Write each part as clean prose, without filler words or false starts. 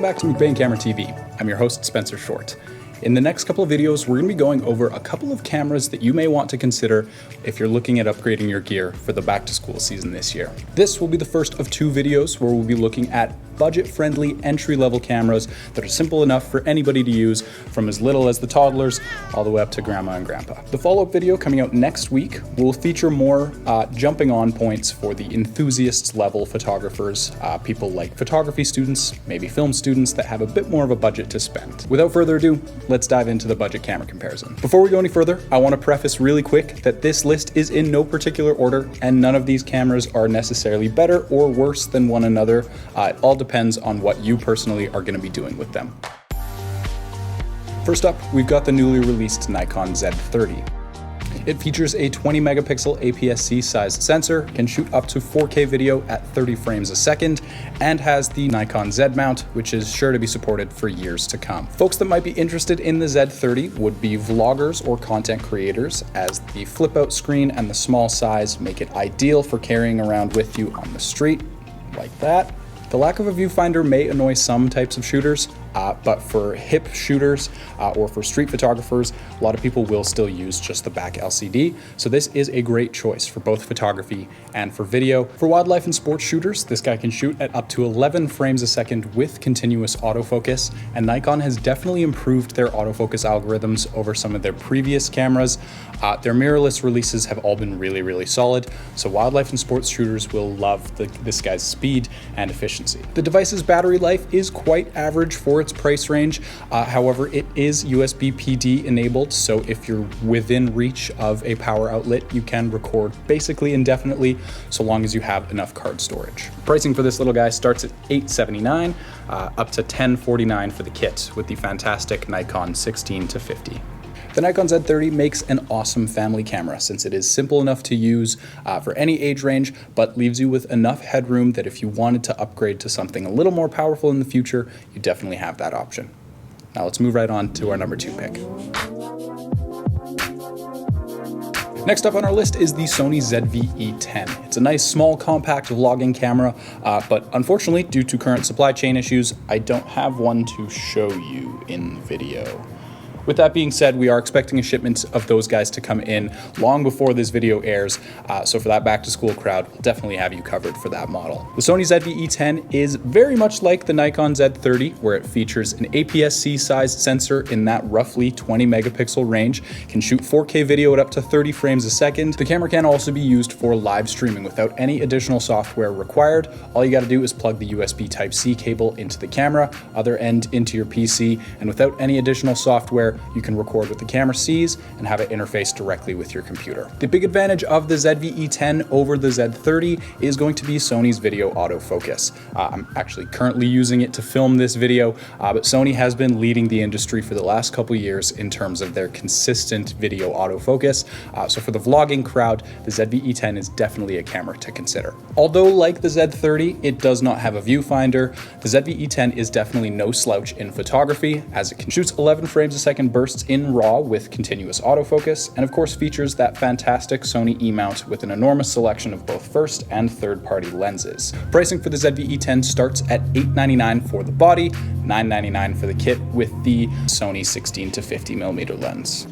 back to McBain Camera TV. I'm your host, Spencer Short. In the next couple of videos, we're going to be going over a couple of cameras that you may want to consider if you're looking at upgrading your gear for the back-to-school season this year. This will be the first of two videos where we'll be looking at budget-friendly entry-level cameras that are simple enough for anybody to use, from as little as the toddlers all the way up to grandma and grandpa. The follow-up video coming out next week will feature more jumping on points for the enthusiasts level photographers, people like photography students, maybe film students that have a bit more of a budget to spend. Without further ado, let's dive into the budget camera comparison. Before we go any further, I want to preface really quick that this list is in no particular order, and none of these cameras are necessarily better or worse than one another. It all depends on what you personally are going to be doing with them. First up, we've got the newly released Nikon Z30. It features a 20 megapixel APS-C sized sensor, can shoot up to 4K video at 30 frames a second, and has the Nikon Z mount, which is sure to be supported for years to come. Folks that might be interested in the Z30 would be vloggers or content creators, as the flip out screen and the small size make it ideal for carrying around with you on the street, like that. The lack of a viewfinder may annoy some types of shooters, but for hip shooters or for street photographers, a lot of people will still use just the back LCD. So this is a great choice for both photography and for video. For wildlife and sports shooters, this guy can shoot at up to 11 frames a second with continuous autofocus, and Nikon has definitely improved their autofocus algorithms over some of their previous cameras. Their mirrorless releases have all been really solid, so wildlife and sports shooters will love this guy's speed and efficiency. The device's battery life is quite average for its price range. However, it is USB PD enabled, so if you're within reach of a power outlet, you can record basically indefinitely, so long as you have enough card storage. Pricing for this little guy starts at $879, up to $1049 for the kit, with the fantastic Nikon 16 to 50. The Nikon Z30 makes an awesome family camera since it is simple enough to use for any age range, but leaves you with enough headroom that if you wanted to upgrade to something a little more powerful in the future, you definitely have that option. Now let's move right on to our number 2 pick. Next up on our list is the Sony ZVe10. It's a nice small compact vlogging camera, but unfortunately, due to current supply chain issues, I don't have one to show you in video. With that being said, we are expecting a shipment of those guys to come in long before this video airs, so for that back-to-school crowd, we'll definitely have you covered for that model. The Sony ZVe10 is very much like the Nikon Z30, where it features an APS-C sized sensor in that roughly 20 megapixel range, can shoot 4K video at up to 30 frames a second. The camera can also be used for live streaming without any additional software required. All you gotta do is plug the USB Type-C cable into the camera, other end into your PC, and without any additional software, you can record what the camera sees and have it interface directly with your computer. The big advantage of the ZVe10 over the Z30 is going to be Sony's video autofocus. I'm actually currently using it to film this video, but Sony has been leading the industry for the last couple years in terms of their consistent video autofocus. So for the vlogging crowd, the ZVe10 is definitely a camera to consider. Although like the Z30, it does not have a viewfinder, the ZVe10 is definitely no slouch in photography, as it can shoot 11 frames a second bursts in RAW with continuous autofocus, and of course features that fantastic Sony E-mount with an enormous selection of both first and third-party lenses. Pricing for the ZVe10 starts at $899 for the body, $999 for the kit with the Sony 16 to 50 millimeter lens.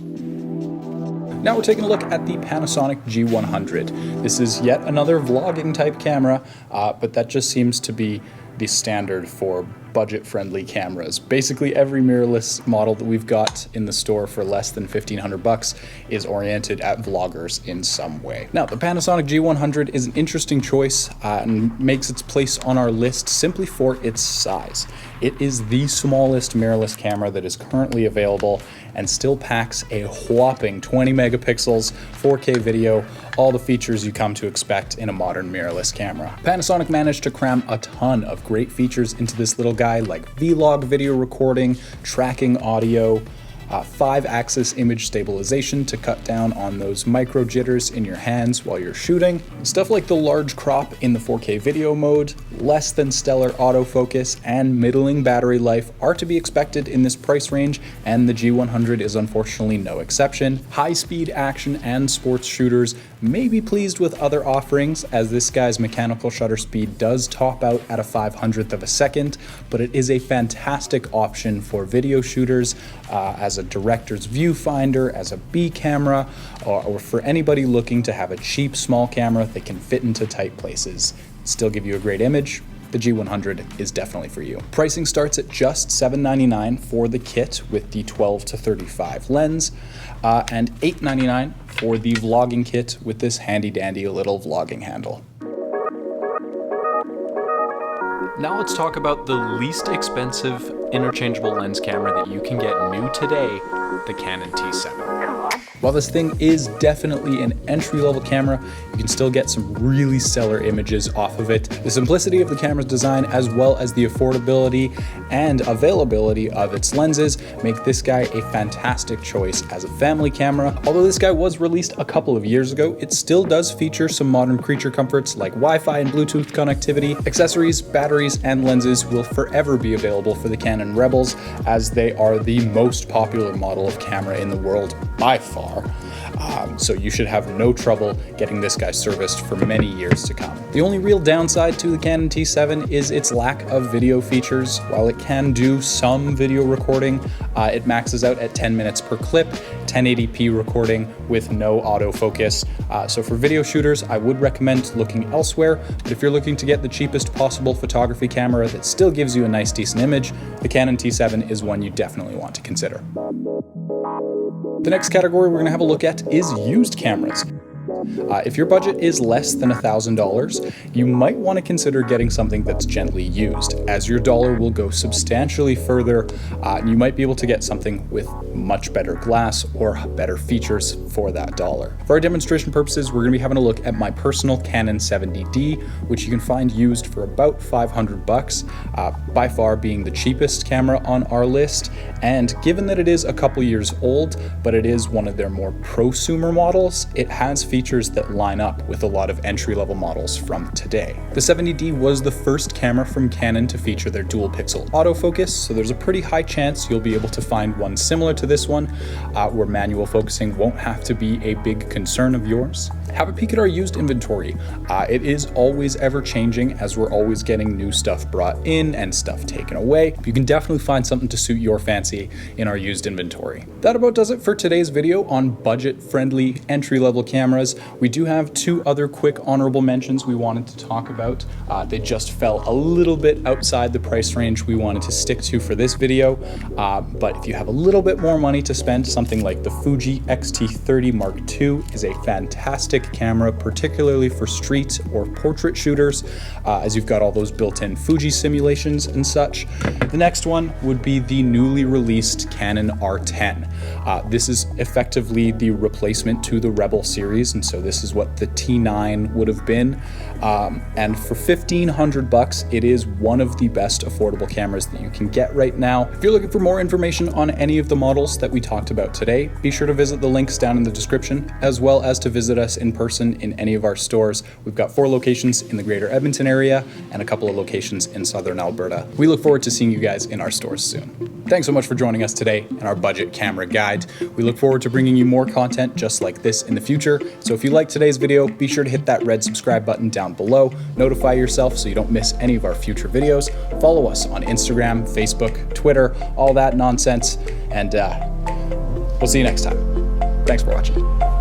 Now we're taking a look at the Panasonic G100. This is yet another vlogging type camera, but that just seems to be the standard for budget-friendly cameras. Basically every mirrorless model that we've got in the store for less than $1,500 is oriented at vloggers in some way. Now, the Panasonic G100 is an interesting choice and makes its place on our list simply for its size. It is the smallest mirrorless camera that is currently available and still packs a whopping 20 megapixels, 4K video, all the features you come to expect in a modern mirrorless camera. Panasonic managed to cram a ton of great features into this little guy, like vlog video recording, tracking audio, 5-axis image stabilization to cut down on those micro jitters in your hands while you're shooting. Stuff like the large crop in the 4K video mode, less than stellar autofocus, and middling battery life are to be expected in this price range, and the G100 is unfortunately no exception. High-speed action and sports shooters may be pleased with other offerings, as this guy's mechanical shutter speed does top out at a 500th of a second, but it is a fantastic option for video shooters, as a director's viewfinder, as a B camera, or for anybody looking to have a cheap small camera that can fit into tight places, still give you a great image. The G100 is definitely for you. Pricing starts at just $799 for the kit with the 12-35 lens, and $899 for the vlogging kit with this handy dandy little vlogging handle. Now let's talk about the least expensive interchangeable lens camera that you can get new today, the Canon T7. While this thing is definitely an entry-level camera, you can still get some really stellar images off of it. The simplicity of the camera's design, as well as the affordability and availability of its lenses, make this guy a fantastic choice as a family camera. Although this guy was released a couple of years ago, it still does feature some modern creature comforts like Wi-Fi and Bluetooth connectivity. Accessories, batteries, and lenses will forever be available for the Canon Rebels, as they are the most popular model of camera in the world by far. So you should have no trouble getting this guy serviced for many years to come. The only real downside to the Canon T7 is its lack of video features. While it can do some video recording, it maxes out at 10 minutes per clip, 1080p recording with no autofocus. So for video shooters, I would recommend looking elsewhere, but if you're looking to get the cheapest possible photography camera that still gives you a nice decent image, the Canon T7 is one you definitely want to consider. The next category we're going to have a look at is used cameras. If your budget is less than $1,000, you might want to consider getting something that's gently used, as your dollar will go substantially further, and you might be able to get something with much better glass or better features for that dollar. For our demonstration purposes, we're going to be having a look at my personal Canon 70D, which you can find used for about $500, by far being the cheapest camera on our list. And given that it is a couple years old, but it is one of their more prosumer models, it has features that line up with a lot of entry-level models from today. The 70D was the first camera from Canon to feature their dual pixel autofocus, so there's a pretty high chance you'll be able to find one similar to this one, where manual focusing won't have to be a big concern of yours. Have a peek at our used inventory. It is always ever changing, as we're always getting new stuff brought in and stuff taken away. You can definitely find something to suit your fancy in our used inventory. That about does it for today's video on budget-friendly entry-level cameras. We do have two other quick honorable mentions we wanted to talk about. They just fell a little bit outside the price range we wanted to stick to for this video, but if you have a little bit more money to spend, something like the Fuji X-T30 Mark II is a fantastic camera, particularly for street or portrait shooters, as you've got all those built-in Fuji simulations and such. The next one would be the newly released Canon R10. This is effectively the replacement to the Rebel series, and so this is what the T9 would have been. And for $1,500, it is one of the best affordable cameras that you can get right now. If you're looking for more information on any of the models that we talked about today, be sure to visit the links down in the description, as well as to visit us in person in any of our stores. We've got 4 locations in the greater Edmonton area and a couple of locations in southern Alberta. We look forward to seeing you guys in our stores soon. Thanks so much for joining us today in our budget camera guide. We look forward to bringing you more content just like this in the future. So if you liked today's video, be sure to hit that red subscribe button down below, notify yourself so you don't miss any of our future videos. Follow us on Instagram, Facebook, Twitter, all that nonsense, and we'll see you next time. Thanks for watching.